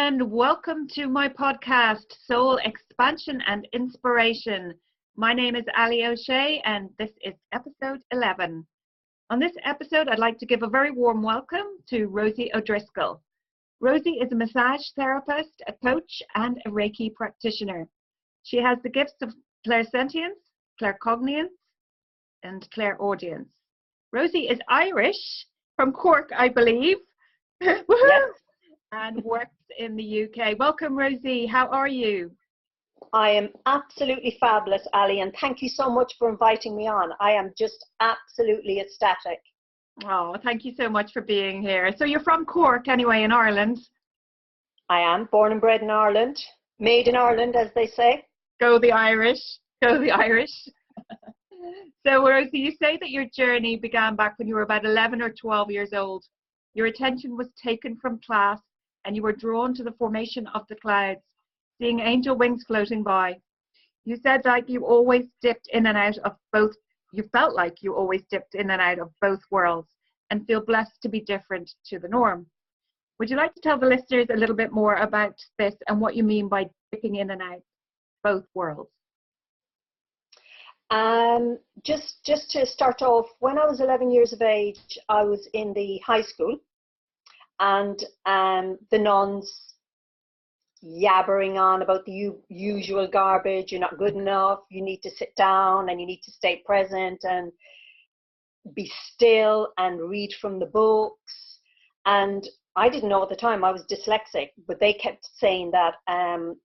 and welcome to my podcast, Soul Expansion and Inspiration. My name is Ali O'Shea and this is episode 11. On this episode, I'd like to give a very warm welcome to Rosie O'Driscoll. Rosie is a massage therapist, a coach, and a Reiki practitioner. She has the gifts of clairsentience, claircognizance, and clairaudience. Rosie is Irish, from Cork, I believe. Yes. And works in the UK. Welcome, Rosie. How are you? I am absolutely fabulous, Ali, and thank you so much for inviting me on. I am just absolutely ecstatic. Oh, thank you so much for being here. So you're from Cork anyway, in Ireland? I am born and bred in Ireland, made in Ireland, as they say. Go the Irish. Go the Irish. So, Rosie, you say that your journey began back when you were about 11 or 12 years old. Your attention was taken from class and you were drawn to the formation of the clouds, seeing angel wings floating by. You said that you always dipped in and out of both. You felt like you always dipped in and out of both worlds and feel blessed to be different to the norm. Would you like to tell the listeners a little bit more about this and what you mean by dipping in and out both worlds? Just to start off, when I was 11 years of age, I was in the high school, and the nuns yabbering on about the usual garbage. You're not good enough, you need to sit down and you need to stay present and be still and read from the books. And I didn't know at the time I was dyslexic, but they kept saying that,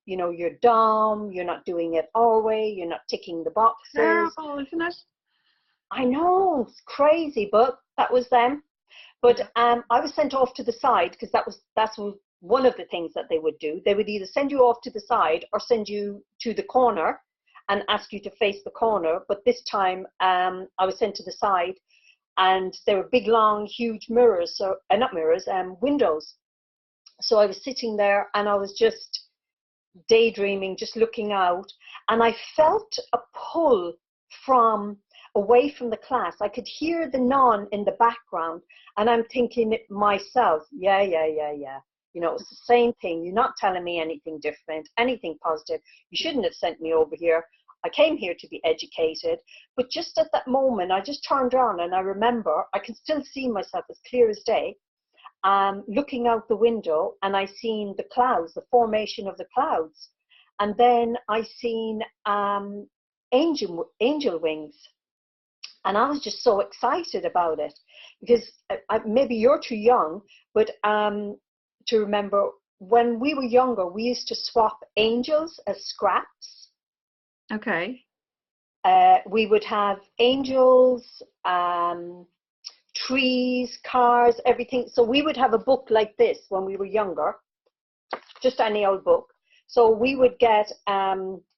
you're dumb, you're not doing it our way, you're not ticking the boxes. Terrible, isn't it? I know, it's crazy, but that was them. But I was sent off to the side because that's one of the things that they would do. They would either send you off to the side or send you to the corner and ask you to face the corner. But this time I was sent to the side, and there were big, long, huge mirrors, windows. So I was sitting there and I was just daydreaming, just looking out, and I felt a pull away from the class. I could hear the nun in the background, and I'm thinking it myself, yeah. It's the same thing. You're not telling me anything different, anything positive. You shouldn't have sent me over here. I came here to be educated. But just at that moment, I just turned around and I remember, I can still see myself as clear as day, looking out the window, and I seen the clouds, the formation of the clouds. And then I seen angel wings. And I was just so excited about it because maybe you're too young, but to remember when we were younger, we used to swap angels as scraps. Okay. We would have angels, trees, cars, everything. So we would have a book like this when we were younger, just any old book. So we would get,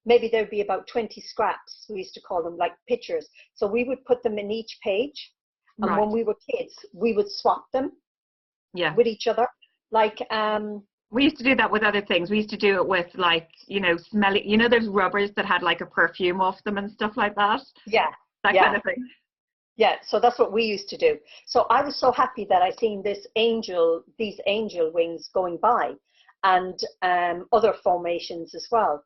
maybe there'd be about 20 scraps, we used to call them, like pictures. So we would put them in each page. And right. When we were kids, we would swap them with each other. Like, we used to do that with other things. We used to do it with, like, smelly, those rubbers that had like a perfume off them and stuff like that. Yeah. That kind of thing. Yeah, so that's what we used to do. So I was so happy that I seen these angel wings going by, and other formations as well.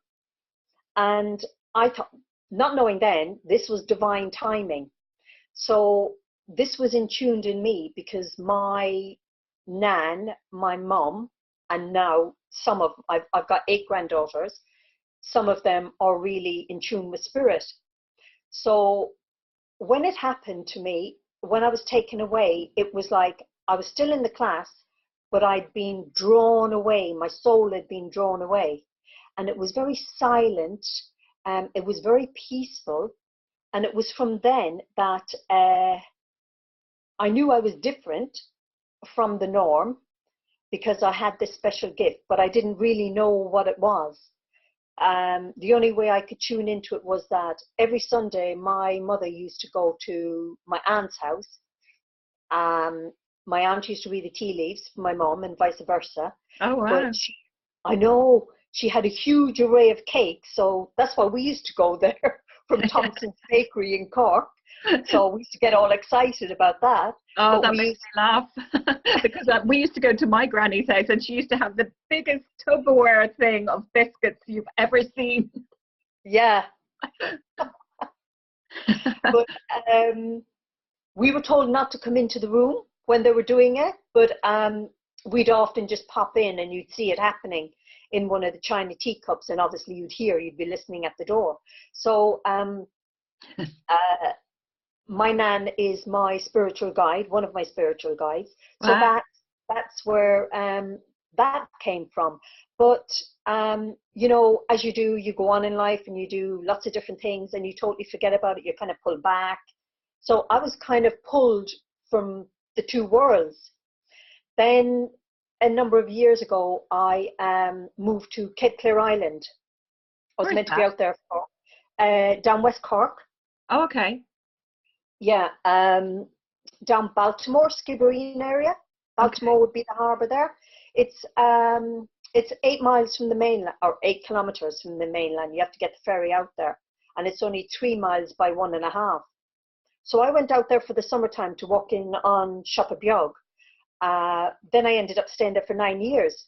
And I thought, not knowing then, this was divine timing. So this was tuned in me because my nan, my mum, and now I've got 8 granddaughters. Some of them are really in tune with spirit. So when it happened to me, when I was taken away, it was like I was still in the class, but I'd been drawn away. My soul had been drawn away. And it was very silent. It was very peaceful. And it was from then that I knew I was different from the norm because I had this special gift, but I didn't really know what it was. The only way I could tune into it was that every Sunday my mother used to go to my aunt's house. My aunt used to read the tea leaves for my mom and vice versa. Oh, wow. But she had a huge array of cakes, so that's why we used to go there from Thompson's Bakery in Cork. So we used to get all excited about that. Oh, But that we makes used, me laugh because we used to go to my granny's house and she used to have the biggest Tupperware thing of biscuits you've ever seen. yeah, but we were told not to come into the room when they were doing it, but we'd often just pop in and you'd see it happening in one of the china teacups, and obviously you'd be listening at the door. So my nan is my spiritual guide, one of my spiritual guides. So Wow. that's where that came from. But you know, as you do, you go on in life and you do lots of different things and you totally forget about it. You kind of pull back. So I was kind of pulled from the two worlds. Then a number of years ago, I moved to Cape Clear Island. I was Where's meant to be that? out there for down West Cork. Oh, okay. Yeah, down Baltimore, Skibbereen area. Okay. Baltimore would be the harbour there. It's 8 miles from the mainland, or 8 kilometres from the mainland. You have to get the ferry out there, and it's only 3 miles by 1.5. So I went out there for the summertime to walk in on Shoppabiog. Then I ended up staying there for 9 years.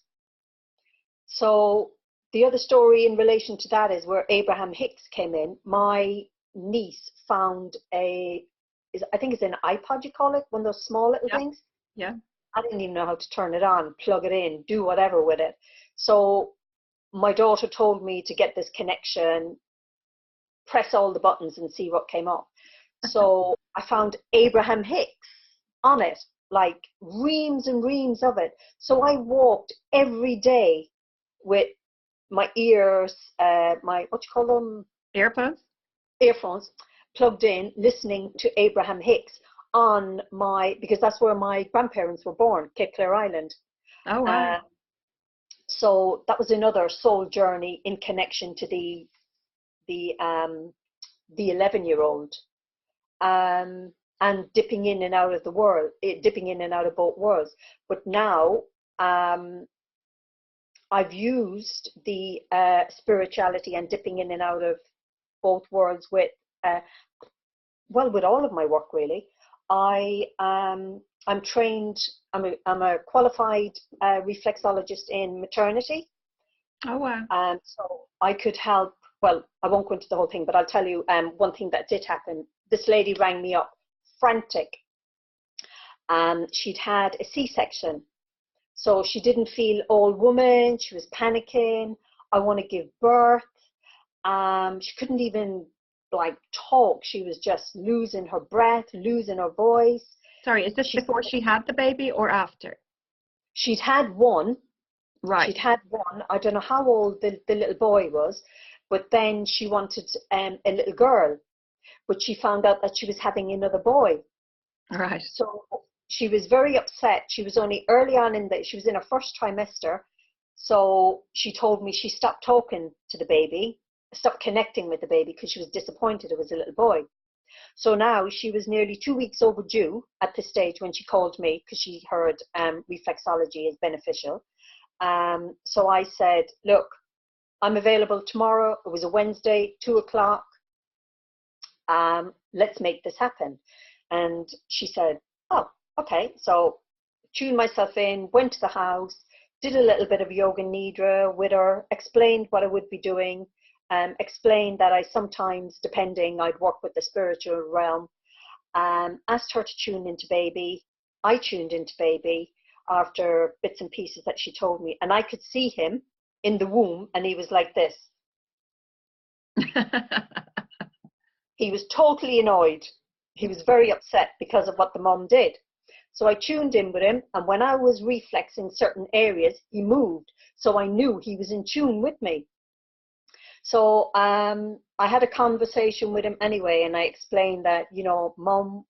So the other story in relation to that is where Abraham Hicks came in. My niece found I think it's an iPod, you call it, one of those small little Yeah. things. Yeah. I didn't even know how to turn it on, plug it in, do whatever with it. So my daughter told me to get this connection, press all the buttons and see what came up. So I found Abraham Hicks on it, like reams and reams of it. So I walked every day with my ears, my, what you call them? Earphones? Earphones, plugged in, listening to Abraham Hicks on because that's where my grandparents were born, Cape Clear Island. Oh, wow. Uh, so that was another soul journey in connection to the 11-year-old, and dipping in and out of the world, dipping in and out of both worlds. But now I've used the spirituality and dipping in and out of both worlds with with all of my work really. I'm trained. I'm a qualified reflexologist in maternity. Oh, wow. So I could help. Well, I won't go into the whole thing, but I'll tell you one thing that did happen. This lady rang me up, frantic. She'd had a C-section, so she didn't feel all woman. She was panicking. I want to give birth. She couldn't even like talk. She was just losing her breath, losing her voice. Sorry, is this before she had the baby or after? She'd had one. Right. She'd had one. I don't know how old the little boy was, but then she wanted a little girl, but she found out that she was having another boy. Right. So she was very upset. She was only early on she was in her first trimester. So she told me she stopped talking to the baby, stopped connecting with the baby because she was disappointed it was a little boy. So now she was nearly 2 weeks overdue at this stage when she called me because she heard reflexology is beneficial. So I said, look, I'm available tomorrow. It was a Wednesday, 2:00. Let's make this happen. And she said, oh, okay. So tuned myself in, went to the house, did a little bit of yoga nidra with her, explained what I would be doing, explained that I sometimes, depending, I'd work with the spiritual realm, asked her to tune into baby. I tuned into baby after bits and pieces that she told me, and I could see him in the womb, and he was like this. He was totally annoyed. He was very upset because of what the mom did. So I tuned in with him, and when I was reflexing certain areas, he moved. So I knew he was in tune with me. So I had a conversation with him anyway, and I explained that, mom,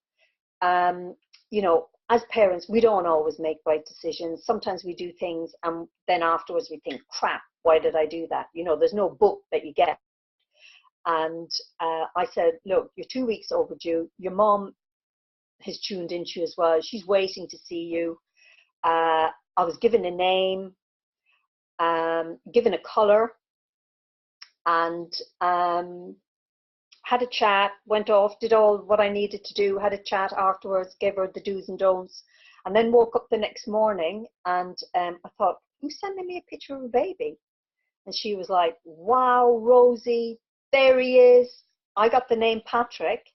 as parents, we don't always make right decisions. Sometimes we do things, and then afterwards we think, crap, why did I do that? There's no book that you get. And I said, look, you're 2 weeks overdue. Your mom has tuned into you as well. She's waiting to see you. I was given a name, given a color, and had a chat, went off, did all what I needed to do, had a chat afterwards, gave her the do's and don'ts, and then woke up the next morning and I thought, who's sending me a picture of a baby? And she was like, wow, Rosie, there he is. I got the name Patrick.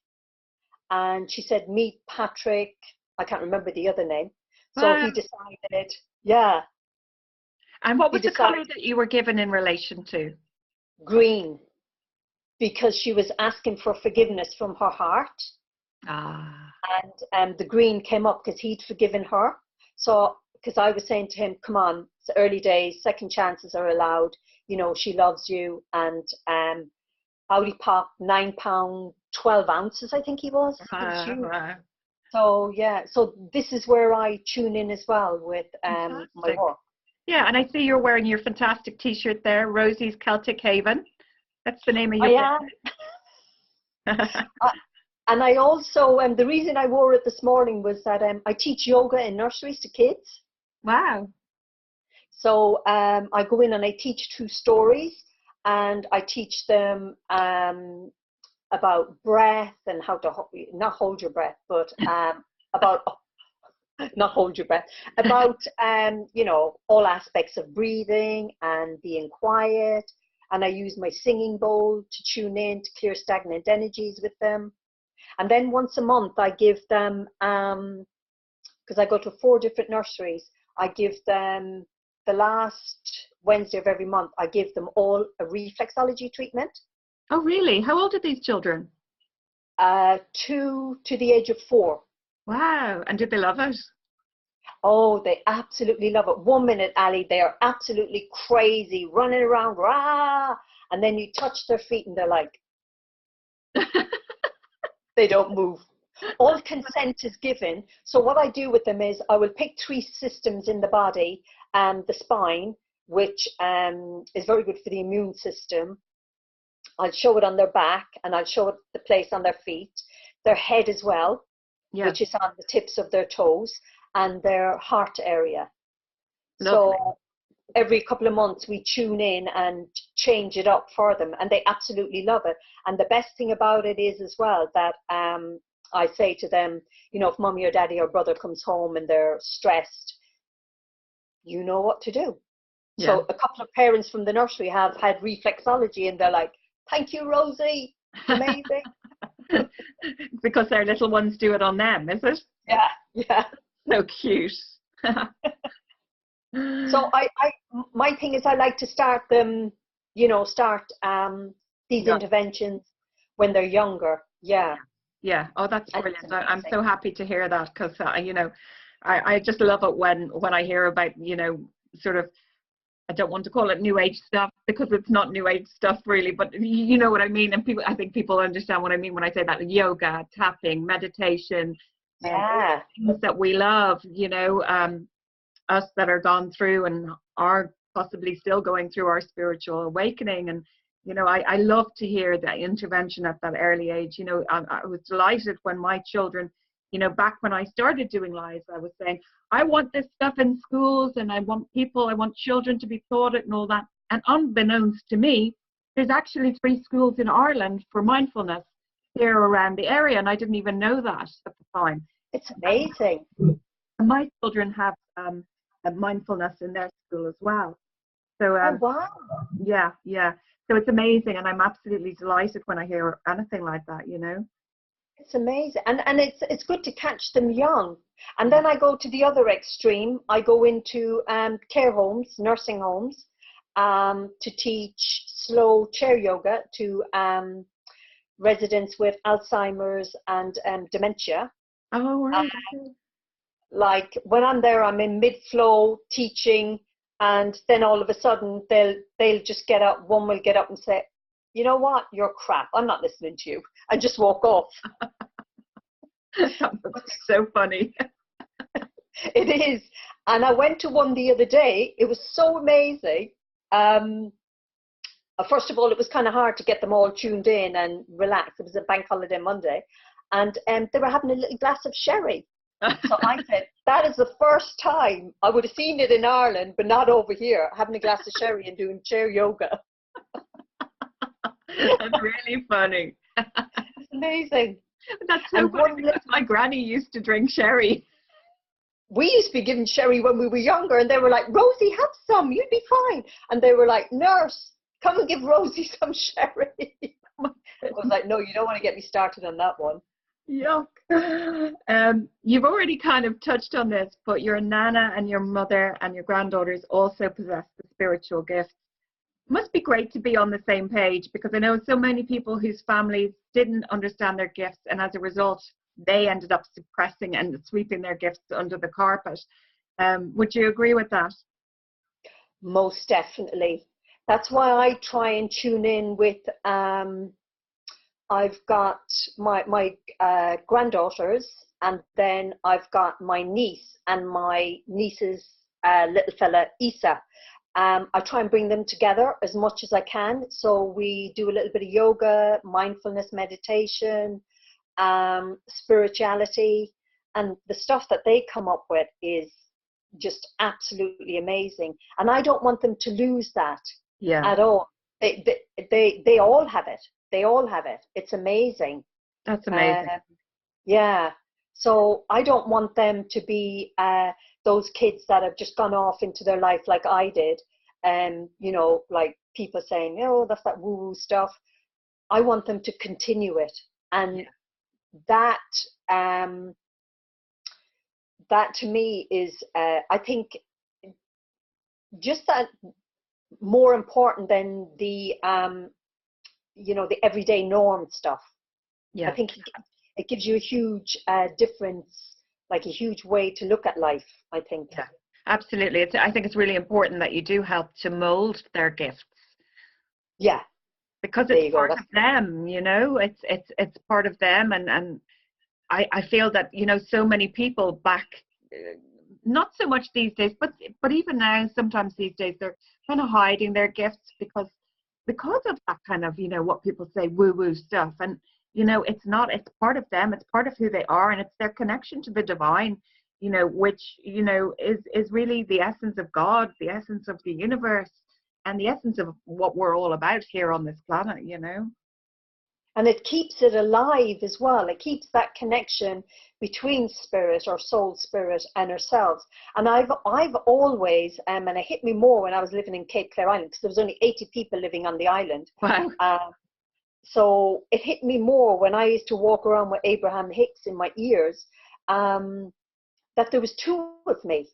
And she said, meet Patrick. I can't remember the other name. So he decided, yeah. And what was the colour that you were given in relation to? Green. Because she was asking for forgiveness from her heart. Ah. And the green came up because he'd forgiven her. So, because I was saying to him, come on, it's early days, second chances are allowed. You know, she loves you. And Audi Pop, £9, 12 ounces, I think he was. Wow. So, yeah, so this is where I tune in as well with my work. Yeah, and I see you're wearing your fantastic T-shirt there, Rosie's Celtic Haven. That's the name of your business. And I also, the reason I wore it this morning was that I teach yoga in nurseries to kids. Wow. So I go in and I teach 2 stories, and I teach them about breath and how to not hold your breath, but about not hold your breath, about you know, all aspects of breathing and being quiet. And I use my singing bowl to tune in to clear stagnant energies with them. And then once a month I give them, because I go to 4 different nurseries, I give them the last Wednesday of every month, I give them all a reflexology treatment. Oh, really? How old are these children? 2 to the age of 4. Wow. And did they love it? Oh, they absolutely love it. 1 minute, Ali, they are absolutely crazy, running around, rah! And then you touch their feet and they're like, they don't move. All consent is given. So what I do with them is I will pick 3 systems in the body, the spine, which is very good for the immune system. I'll show it on their back, and I'll show it the place on their feet, their head as well, which is on the tips of their toes, and their heart area. Lovely. So every couple of months we tune in and change it up for them, and they absolutely love it. And the best thing about it is as well that I say to them, you know, if mommy or daddy or brother comes home and they're stressed, you know what to do. Yeah. So a couple of parents from the nursery have had reflexology, and they're like, thank you, Rosie, amazing. Because their little ones do it on them, is it? Yeah, yeah. So cute. So my thing is I like to start them, you know, these interventions when they're younger. Yeah. Yeah. Oh, that's brilliant. I'm so happy to hear that, because, you know, I just love it when I hear about, you know, sort of, I don't want to call it new age stuff, because it's not new age stuff really, but you know what I mean. And I think people understand what I mean when I say that. Yoga, tapping, meditation, things that we love, you know, us that are gone through and are possibly still going through our spiritual awakening. And, you know, I love to hear the intervention at that early age. You know, I was delighted when my children, you know, back when I started doing lives, I was saying, I want this stuff in schools, and I want children to be taught it and all that. And unbeknownst to me, there's actually 3 schools in Ireland for mindfulness here around the area, and I didn't even know that at the time. It's amazing. And my children have a mindfulness in their school as well. So, oh, wow. Yeah. So it's amazing, and I'm absolutely delighted when I hear anything like that, you know. It's amazing, and it's good to catch them young. And then I go to the other extreme. I go into care homes, nursing homes, to teach slow chair yoga to residents with Alzheimer's and dementia. Oh, right. Like when I'm there, I'm in mid-flow teaching, and then all of a sudden they'll just get up. One will get up and say, you know what, you're crap, I'm not listening to you, and just walk off. That's so funny. It is. And I went to one the other day. It was so amazing. First of all, it was kind of hard to get them all tuned in and relaxed. It was a bank holiday Monday, and they were having a little glass of sherry. So I said, that is the first time I would have seen it in Ireland, but not over here, having a glass of sherry and doing chair yoga. That's really funny. Amazing. That's so And funny because my granny used to drink sherry. we used to be given sherry when we were younger, and they were like, Rosie, have some, you'd be fine. And they were like, nurse, come and give Rosie some sherry. I was like, no, you don't want to get me started on that one. Yuck. You've already kind of touched on this, but your nana and your mother and your granddaughters also possess the spiritual gifts. It must be great to be on the same page, because I know so many people whose families didn't understand their gifts, and as a result, they ended up suppressing and sweeping their gifts under the carpet. Would you agree with that? Most definitely. That's why I try and tune in with, I've got my granddaughters, and then I've got my niece and my niece's little fella, Isa. I try and bring them together as much as I can. So we do a little bit of yoga, mindfulness, meditation, spirituality, and the stuff that they come up with is just absolutely amazing. And I don't want them to lose that at all. They all have it. They all have it. It's amazing. That's amazing. Yeah. So I don't want them to be those kids that have just gone off into their life like I did. And, you know, like people saying, oh, that's that woo-woo stuff. I want them to continue it. And that to me is, I think, just that more important than the, you know, the everyday norm stuff. Yeah. I think it gives you a huge difference, like a huge way to look at life, I think. Yeah, absolutely. I think it's really important that you do help to mold their gifts. Yeah. Because it's part of them, you know, it's part of them. And I feel that, you know, so many people back, not so much these days, but even now, sometimes these days, they're kind of hiding their gifts because of that kind of, you know, what people say, woo-woo stuff. And, you know, it's part of them, it's part of who they are, and it's their connection to the divine, you know, which, you know, is really the essence of God, the essence of the universe, and the essence of what we're all about here on this planet, you know. And it keeps it alive as well. It keeps that connection between spirit or soul spirit and ourselves. And I've always, and it hit me more when I was living in Cape Clare Island, because there was only 80 people living on the island. Wow. So it hit me more when I used to walk around with Abraham Hicks in my ears, that there was two of me.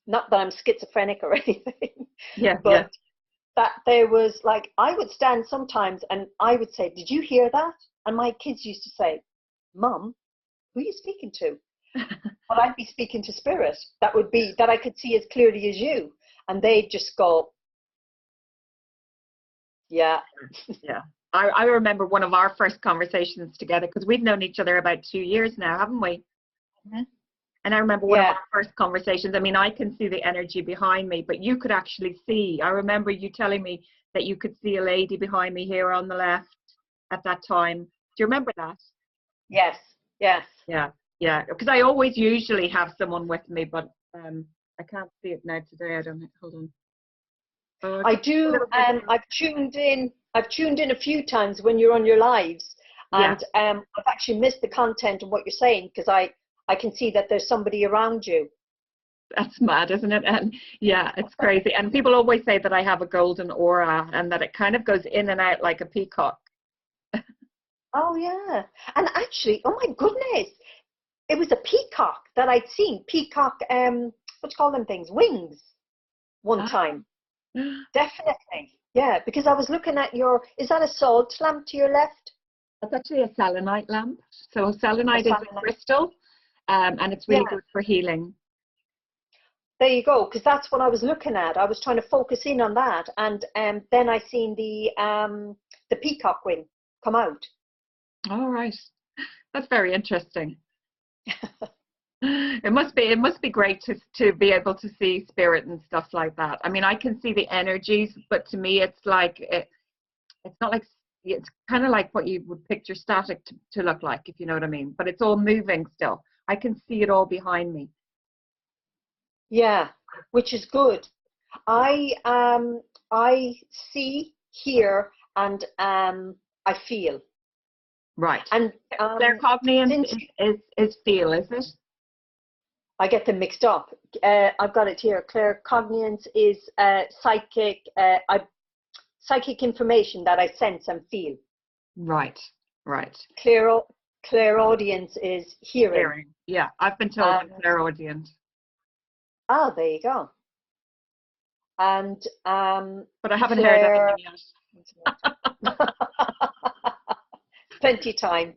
Not that I'm schizophrenic or anything, but that there was, like, I would stand sometimes and I would say, did you hear that? And my kids used to say, Mum, who are you speaking to? Well, I'd be speaking to spirit. That I could see as clearly as you. And they'd just go, yeah. Yeah. I remember one of our first conversations together, because we've known each other about 2 years now, haven't we? Mm-hmm. And I remember one of our first conversations. I mean, I can see the energy behind me, but you could actually see. I remember you telling me that you could see a lady behind me here on the left at that time. Do you remember that? Yes. Yes. Yeah. Yeah. Because I always usually have someone with me, but I can't see it now today. I don't. Hold on. I do. I've tuned in a few times when you're on your lives, and I've actually missed the content of what you're saying, because I can see that there's somebody around you. That's mad, isn't it? And yeah, it's crazy. And people always say that I have a golden aura and that it kind of goes in and out like a peacock. Oh, yeah. And actually, oh my goodness, it was a peacock that I'd seen. Peacock, what do you call them things? Wings, one time. Definitely. Yeah, because I was looking at is that a salt lamp to your left? That's actually a selenite lamp. So selenite is a crystal. And it's really good for healing. There you go, because that's what I was looking at. I was trying to focus in on that, and then I seen the peacock wing come out. All right, that's very interesting. It must be great to be able to see spirit and stuff like that. I mean, I can see the energies, but to me, it's like it's not like. It's kind of like what you would picture static to look like, if you know what I mean. But it's all moving still. I can see it all behind me. Yeah, which is good. I see, hear, and I feel. Right. And Claircognizance since is feel, is it? I get them mixed up. I've got it here. Claircognizance is psychic information that I sense and feel. Right. Right. Clairaudience is hearing. Hearing. Yeah, I've been told I'm clairaudient. Ah, there you go. And but I haven't heard anything yet. Plenty time.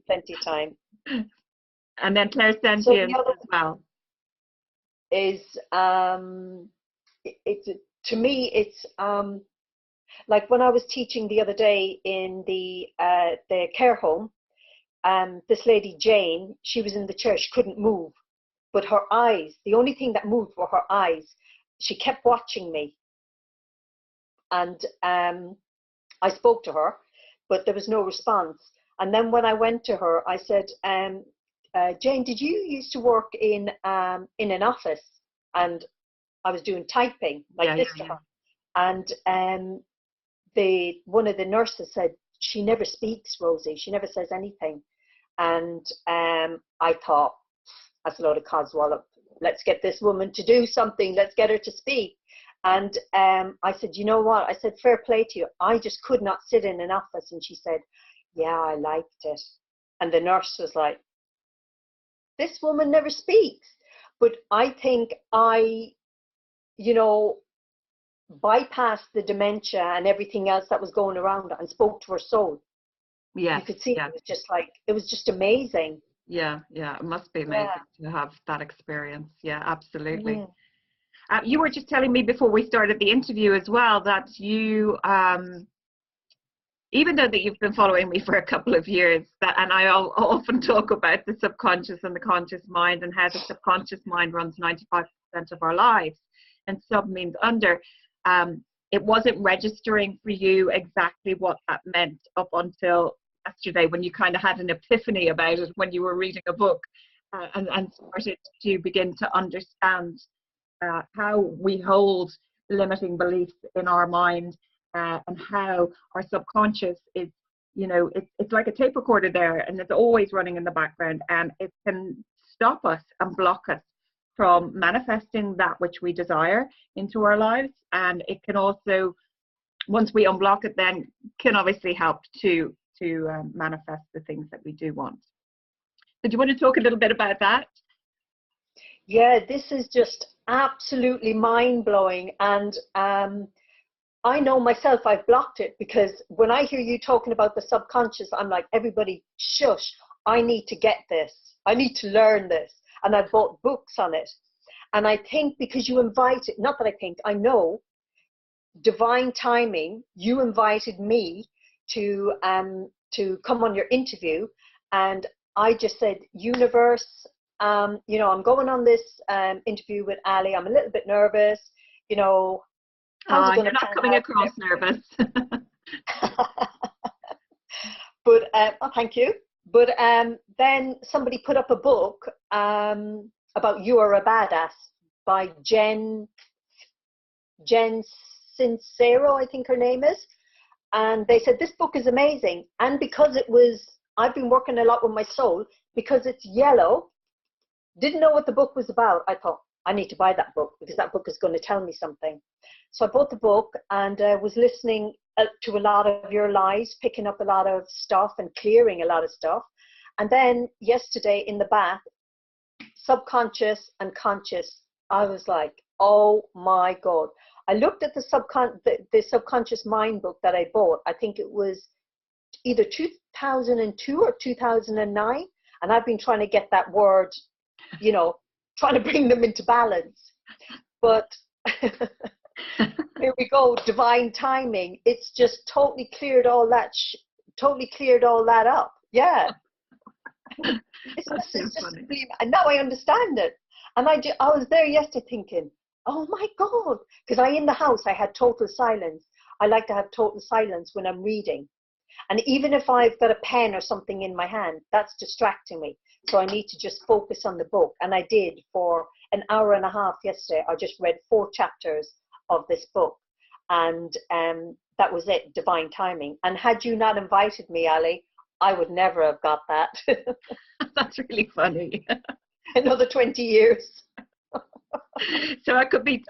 And then clairsentience So the other as well. is it's to me it's like when I was teaching the other day in the care home, this lady Jane, she was in the chair, she couldn't move, but her eyes, the only thing that moved were her eyes. She kept watching me, and I spoke to her, but there was no response. And then when I went to her, I said, Jane, did you used to work in an office? And I was doing typing like this to her. And one of the nurses said, she never speaks, Rosie. She never says anything. And I thought, that's a load of codswallop. Let's get this woman to do something. Let's get her to speak. And I said, you know what? I said, fair play to you. I just could not sit in an office. And she said, yeah, I liked it. And the nurse was like, this woman never speaks. But I think I, bypassed the dementia and everything else that was going around and spoke to her soul. Yeah. You could see it was just amazing. Yeah. It must be amazing to have that experience. Yeah, absolutely. Mm. You were just telling me before we started the interview as well that you, even though that you've been following me for a couple of years, and I often talk about the subconscious and the conscious mind and how the subconscious mind runs 95% of our lives, and sub means under. It wasn't registering for you exactly what that meant up until yesterday when you kind of had an epiphany about it when you were reading a book and started to begin to understand how we hold limiting beliefs in our mind and how our subconscious is, it's like a tape recorder there and it's always running in the background, and it can stop us and block us from manifesting that which we desire into our lives. And it can also, once we unblock it, then can obviously help to manifest the things that we do want. So do you want to talk a little bit about that? Yeah, this is just absolutely mind-blowing. And I know myself, I've blocked it, because when I hear you talking about the subconscious, I'm like, everybody shush, I need to get this. I need to learn this. And I've bought books on it. And I think because you invited, not that I think, I know, divine timing, you invited me to come on your interview. And I just said, universe, I'm going on this interview with Ali. I'm a little bit nervous, how's it going you're not coming across nervous. But thank you. But then somebody put up a book about You Are a Badass by Jen Sincero, I think her name is. And they said, this book is amazing. And because I've been working a lot with my soul, because it's yellow, didn't know what the book was about. I thought, I need to buy that book because that book is going to tell me something. So I bought the book and was listening to a lot of your lives, picking up a lot of stuff and clearing a lot of stuff. And then yesterday in the bath, subconscious and conscious, I was like, oh my God. I looked at the subconscious mind book that I bought. I think it was either 2002 or 2009. And I've been trying to get that word, trying to bring them into balance. But here we go, divine timing. It's just totally cleared all that up. Yeah. It's just and now I understand it. And I was there yesterday thinking, oh my God, because in the house I had total silence. I like to have total silence when I'm reading. And even if I've got a pen or something in my hand, that's distracting me. So I need to just focus on the book. And I did for an hour and a half yesterday. I just read 4 chapters of this book. And that was it, divine timing. And had you not invited me, Ali, I would never have got that. That's really funny. Another 20 years. So I could be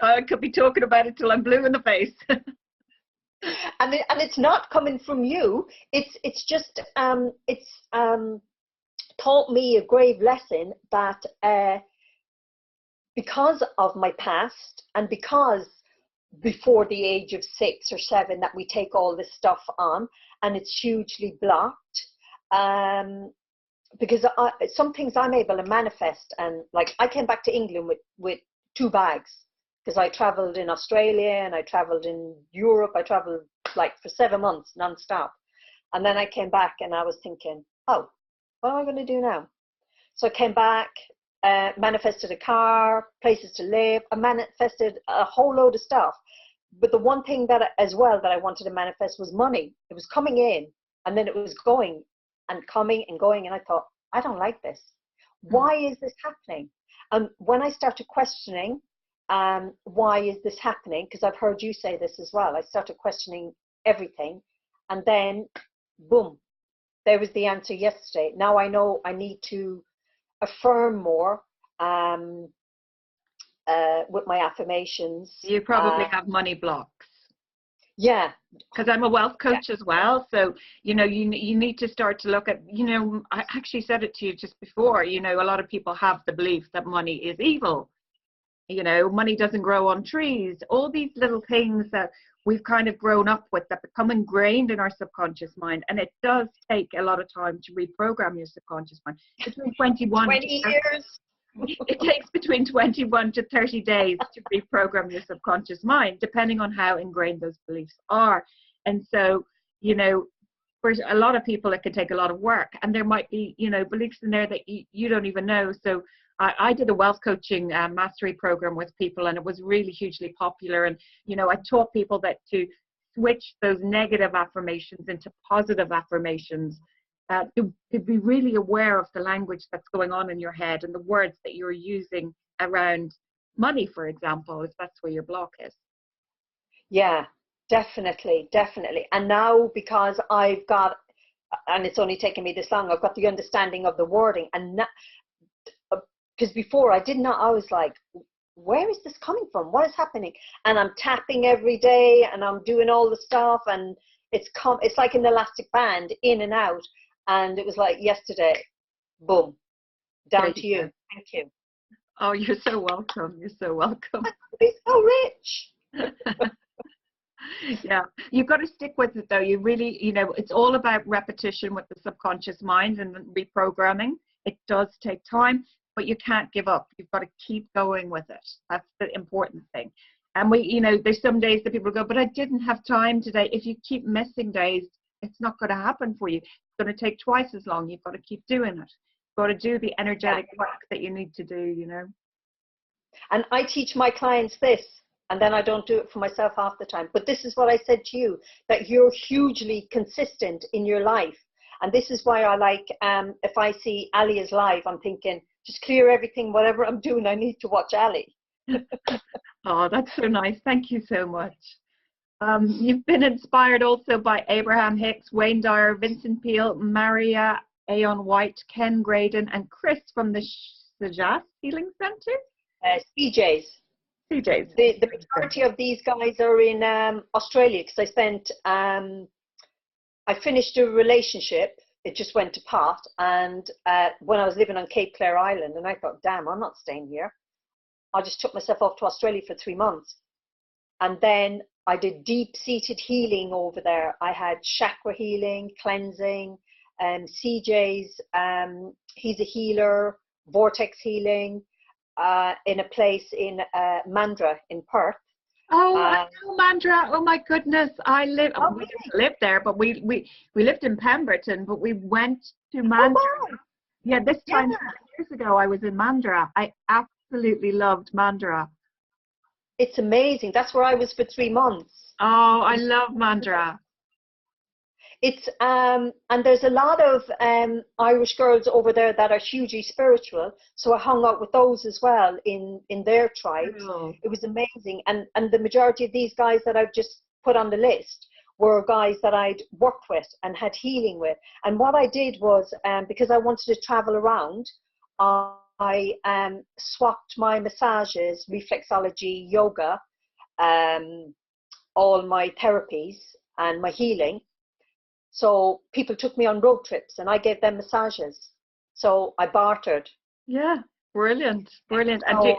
talking about it till I'm blue in the face. And it's not coming from you. It's just taught me a grave lesson that because of my past, and because before the age of 6 or 7 that we take all this stuff on, and it's hugely blocked, because some things I'm able to manifest. And like, I came back to England with 2 bags, because I traveled in Australia and I traveled in Europe. I traveled like for 7 months non-stop, and then I came back and I was thinking, oh, what am I going to do now? So I came back, manifested a car, places to live. I manifested a whole load of stuff. But the one thing that as well that I wanted to manifest was money. It was coming in, and then it was going and coming and going. And I thought, I don't like this. Why is this happening? And when I started questioning, why is this happening? Because I've heard you say this as well. I started questioning everything. And then, boom, there was the answer yesterday. Now I know I need to affirm more with my affirmations. You probably have money blocks. Yeah. Because I'm a wealth coach as well. So, you know, you need to start to look at, you know, I actually said it to you just before, you know, a lot of people have the belief that money is evil. You know, money doesn't grow on trees. All these little things that we've kind of grown up with that become ingrained in our subconscious mind. And it does take a lot of time to reprogram your subconscious mind. Between 20 years. It takes between 21 to 30 days to reprogram your subconscious mind, depending on how ingrained those beliefs are. And so, you know, for a lot of people, it can take a lot of work. And there might be, you know, beliefs in there that you don't even know. So I did a wealth coaching mastery program with people, and it was really hugely popular. And, you know, I taught people that to switch those negative affirmations into positive affirmations, to be really aware of the language that's going on in your head and the words that you're using around money, for example, if that's where your block is. Yeah, definitely. And now, because I've got, and it's only taken me this long, I've got the understanding of the wording. And because before I did not, I was like, where is this coming from? What is happening? And I'm tapping every day and I'm doing all the stuff, and it's like an elastic band, in and out. And it was like yesterday, boom, down to you. Thank you. Oh, you're so welcome. You're so welcome. It's so rich. Yeah, you've got to stick with it though. You really, you know, it's all about repetition with the subconscious mind and reprogramming. It does take time, but you can't give up. You've got to keep going with it. That's the important thing. And we, you know, there's some days that people go, but I didn't have time today. If you keep missing days, it's not going to happen for you. It's going to take twice as long. You've got to keep doing it. You've got to do the energetic work that you need to do, you know. And I teach my clients this, and then I don't do it for myself half the time. But this is what I said to you, that you're hugely consistent in your life. And this is why I like, if I see Ali is live, I'm thinking, just clear everything, whatever I'm doing, I need to watch Ali. Oh, that's so nice. Thank you so much. You've been inspired also by Abraham Hicks, Wayne Dyer, Vincent Peale, Maria Aon White, Ken Graydon, and Chris from the Sajas Healing Center? CJs. CJs. The majority of these guys are in Australia, because I finished a relationship. It just went to pot. And when I was living on Cape Clare Island, and I thought, damn, I'm not staying here. I just took myself off to Australia for 3 months. And then I did deep-seated healing over there. I had chakra healing, cleansing, CJ's, he's a healer, vortex healing, in a place in Mandurah in Perth. Oh, I know Mandurah. Oh my goodness. We didn't live there, but we lived in Pemberton, but we went to Mandurah. Oh, wow. Yeah, this time 2 years ago I was in Mandurah. I absolutely loved Mandurah. It's amazing. That's where I was for 3 months. Oh, I love Mandurah. It's and there's a lot of Irish girls over there that are hugely spiritual. So I hung out with those as well in their tribes. Oh. It was amazing. And the majority of these guys that I've just put on the list were guys that I'd worked with and had healing with. And what I did was, because I wanted to travel around, I swapped my massages, reflexology, yoga, all my therapies and my healing. So people took me on road trips and I gave them massages. So I bartered. Yeah, brilliant, brilliant. And So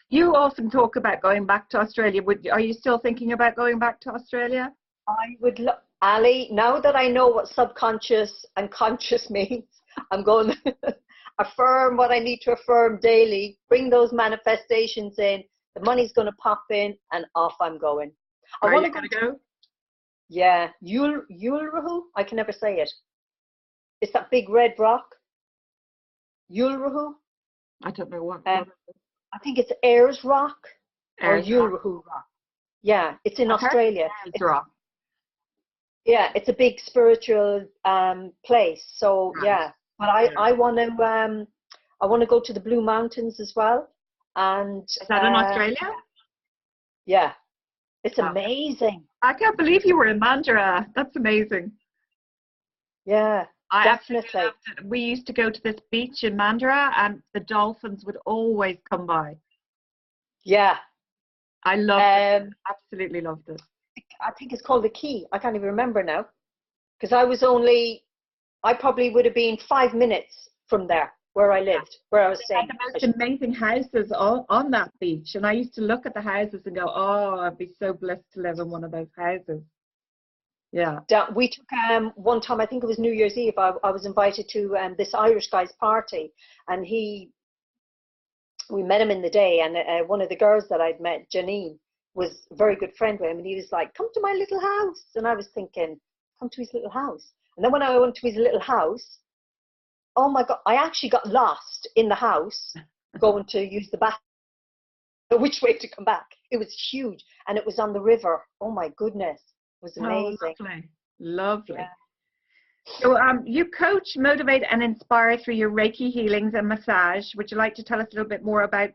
you often talk about going back to Australia. Are you still thinking about going back to Australia? I would Ali, now that I know what subconscious and conscious means, I'm going to affirm what I need to affirm daily, bring those manifestations in, the money's going to pop in, and off I'm going. I want to go. Yeah, Uluru, I can never say it. It's that big red rock. Uluru. I don't know what. I think it's Ayers Rock Ayers or Uluru Rock. Yeah, it's in Australia. Ayers Rock. Yeah, it's a big spiritual place. So Right. yeah, but I want to go to the Blue Mountains as well. And is that in Australia? Yeah, it's amazing. I can't believe you were in Mandurah. That's amazing. Yeah, definitely. Loved it. We used to go to this beach in Mandurah, and the dolphins would always come by. Yeah, I loved it. Absolutely loved it. I think it's called the Key. I can't even remember now, because I probably would have been 5 minutes from there where I lived, where I was staying. The most amazing houses on that beach, and I used to look at the houses and go, "Oh, I'd be so blessed to live in one of those houses." Yeah. We took one time, I think it was New Year's Eve. I was invited to this Irish guy's party, and we met him in the day, and one of the girls that I'd met, Janine, was a very good friend with him, and he was like, "Come to my little house," and I was thinking, come to his little house. And then when I went to his little house, oh my God, I actually got lost in the house going to use the bathroom, which way to come back. It was huge, and it was on the river. Oh my goodness, it was amazing. Oh, lovely, lovely. Yeah. So you coach, motivate, and inspire through your Reiki healings and massage. Would you like to tell us a little bit more about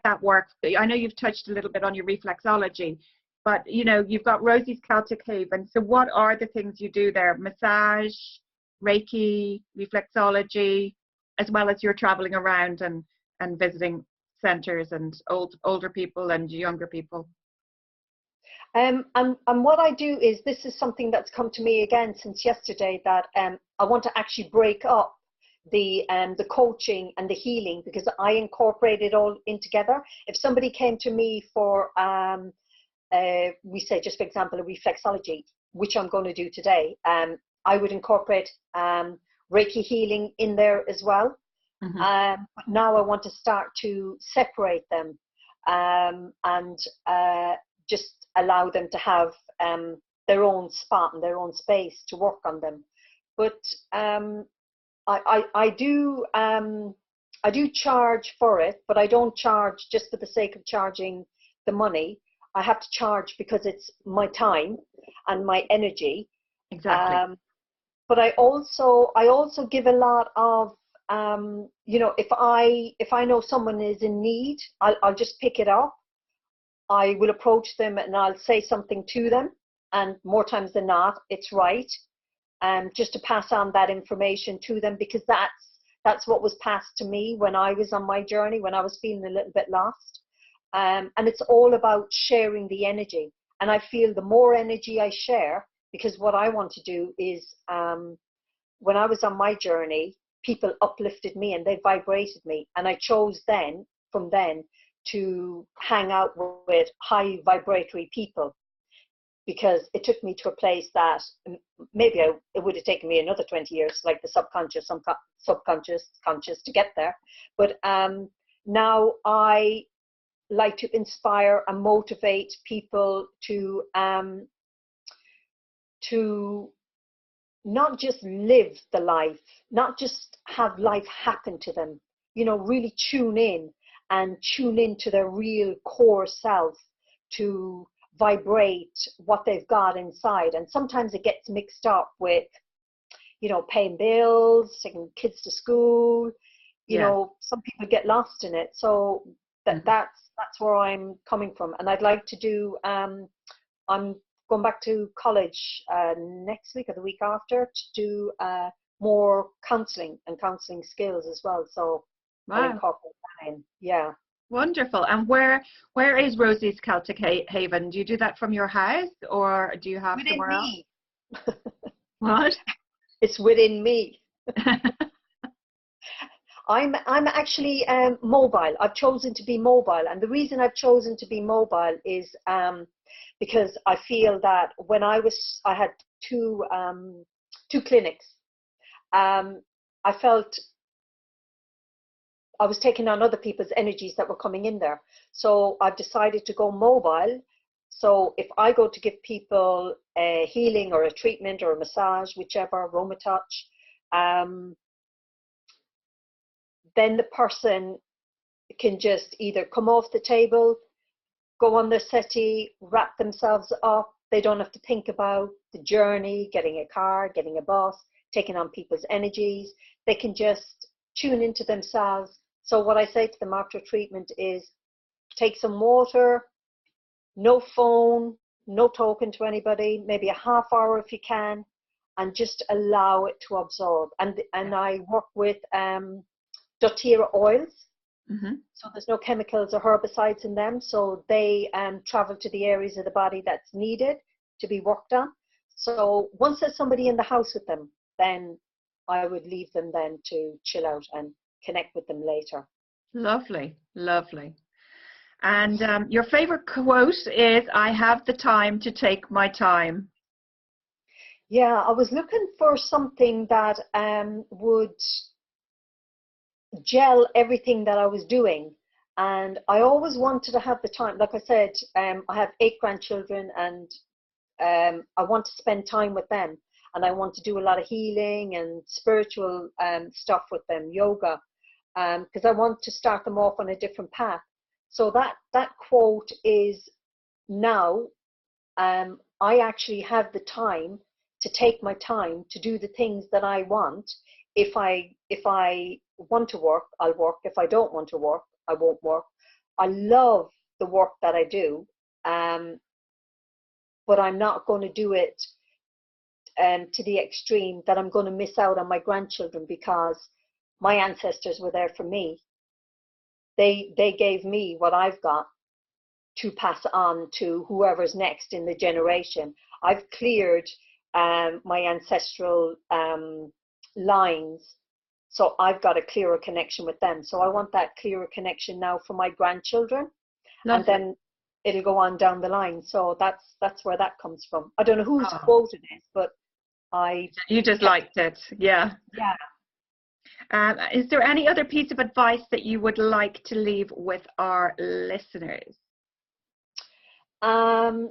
that work? I know you've touched a little bit on your reflexology, but you've got Rosie's Celtic Haven. So what are the things you do there? Massage, Reiki, reflexology, as well as you're traveling around and visiting centers and older people and younger people. And what I do is, this is something that's come to me again since yesterday, that I want to actually break up the coaching and the healing, because I incorporate it all in together. If somebody came to me for we say, just for example, a reflexology, which I'm going to do today, I would incorporate Reiki healing in there as well. Mm-hmm. But now I want to start to separate them and just allow them to have their own spot and their own space to work on them. But I do charge for it, but I don't charge just for the sake of charging the money. I have to charge because it's my time and my energy. Exactly. But I also give a lot of if I know someone is in need, I'll just pick it up. I will approach them and I'll say something to them, and more times than not, it's right. Just to pass on that information to them, because that's what was passed to me when I was on my journey, when I was feeling a little bit lost. And it's all about sharing the energy. And I feel the more energy I share, because what I want to do is, when I was on my journey, people uplifted me and they vibrated me. And I chose from then to hang out with high vibratory people, because it took me to a place that maybe it would have taken me another 20 years, like the subconscious, conscious to get there. But now I like to inspire and motivate people to not just live the life, not just have life happen to them, really tune into their real core self, to vibrate what they've got inside. And sometimes it gets mixed up with, paying bills, taking kids to school, some people get lost in it. So that's where I'm coming from. And I'd like to do, I'm going back to college next week or the week after to do more counselling and counselling skills as well. So I'll Wow. incorporate that in. Yeah. Wonderful. And where is Rosie's Celtic Haven? Do you do that from your house, or do you have Within somewhere else? me. What? It's within me. I'm actually mobile. I've chosen to be mobile, and the reason I've chosen to be mobile is because I feel that when I had two clinics. I felt I was taking on other people's energies that were coming in there. So I've decided to go mobile. So if I go to give people a healing or a treatment or a massage, whichever, aroma touch, then the person can just either come off the table, go on their settee, wrap themselves up. They don't have to think about the journey, getting a car, getting a bus, taking on people's energies. They can just tune into themselves. So what I say to them after treatment is take some water, no phone, no talking to anybody, maybe a half hour if you can, and just allow it to absorb. And I work with doTERRA oils. Mm-hmm. So there's no chemicals or herbicides in them. So they travel to the areas of the body that's needed to be worked on. So once there's somebody in the house with them, then I would leave them then to chill out and connect with them later. Lovely, lovely. And your favorite quote is, "I have the time to take my time." Yeah, I was looking for something that would gel everything that I was doing. And I always wanted to have the time. Like I said, I have 8 grandchildren, and I want to spend time with them. And I want to do a lot of healing and spiritual stuff with them, yoga, because I want to start them off on a different path. So that quote is, now I actually have the time to take my time to do the things that I want. If I want to work, I'll work. If I don't want to work, I won't work. I love the work that I do, but I'm not going to do it to the extreme that I'm going to miss out on my grandchildren, because my ancestors were there for me. They gave me what I've got to pass on to whoever's next in the generation. I've cleared my ancestral lines, so I've got a clearer connection with them. So I want that clearer connection now for my grandchildren. Lovely. And then it'll go on down the line. So that's where that comes from. I don't know whose Oh. quote it is, but You just liked it, yeah. Yeah. Is there any other piece of advice that you would like to leave with our listeners? I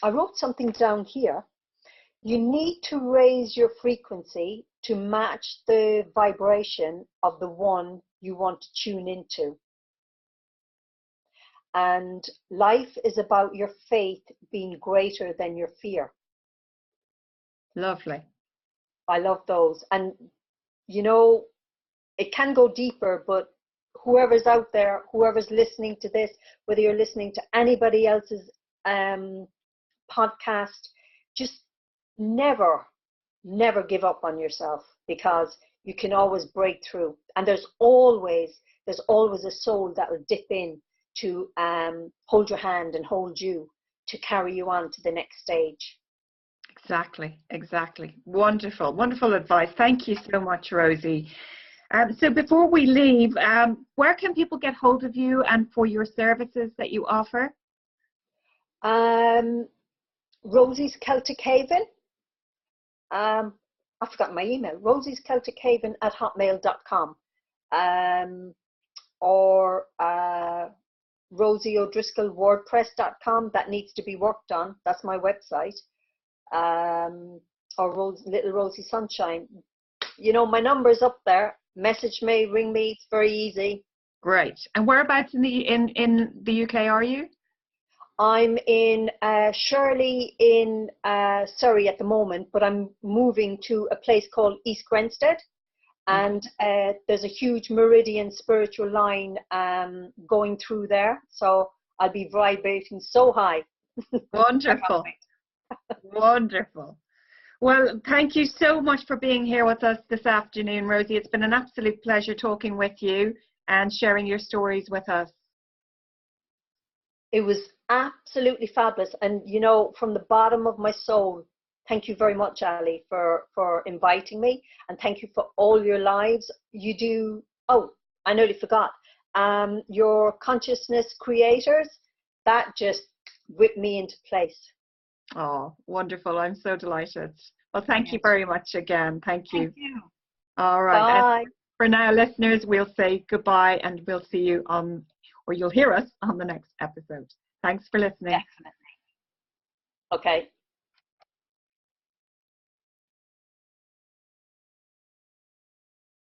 wrote something down here. You need to raise your frequency to match the vibration of the one you want to tune into. And life is about your faith being greater than your fear. Lovely. I love those. And, you know, it can go deeper, but whoever's out there, whoever's listening to this, whether you're listening to anybody else's podcast, just never give up on yourself, because you can always break through. And there's always a soul that will dip in to hold your hand and hold you to carry you on to the next stage. Exactly. Wonderful, wonderful advice. Thank you so much, Rosie. So before we leave, where can people get hold of you and for your services that you offer? Rosie's Celtic Haven. I've forgotten my email. Rosie's Celtic Haven at hotmail.com. Or Rosie O'Driscoll WordPress.com. That needs to be worked on. That's my website. Or Little Rosie Sunshine. You know, my number's up there. Message me, ring me. It's very easy. Great. And whereabouts in the UK are you? I'm in Shirley in Surrey at the moment, but I'm moving to a place called East Grinstead. And there's a huge meridian spiritual line going through there. So I'll be vibrating so high. Wonderful. Wonderful. Well, thank you so much for being here with us this afternoon, Rosie. It's been an absolute pleasure talking with you and sharing your stories with us. It was absolutely fabulous. And, you know, from the bottom of my soul, thank you very much, Ali, for inviting me. And thank you for all your lives. You do, oh, I nearly forgot, your consciousness creators, that just whipped me into place. Oh, wonderful. I'm so delighted. Well, thank you very much again. Thank you. Thank you. All right. Bye. And for now, listeners, we'll say goodbye and we'll see you on, or you'll hear us on the next episode. Thanks for listening. Definitely. Okay.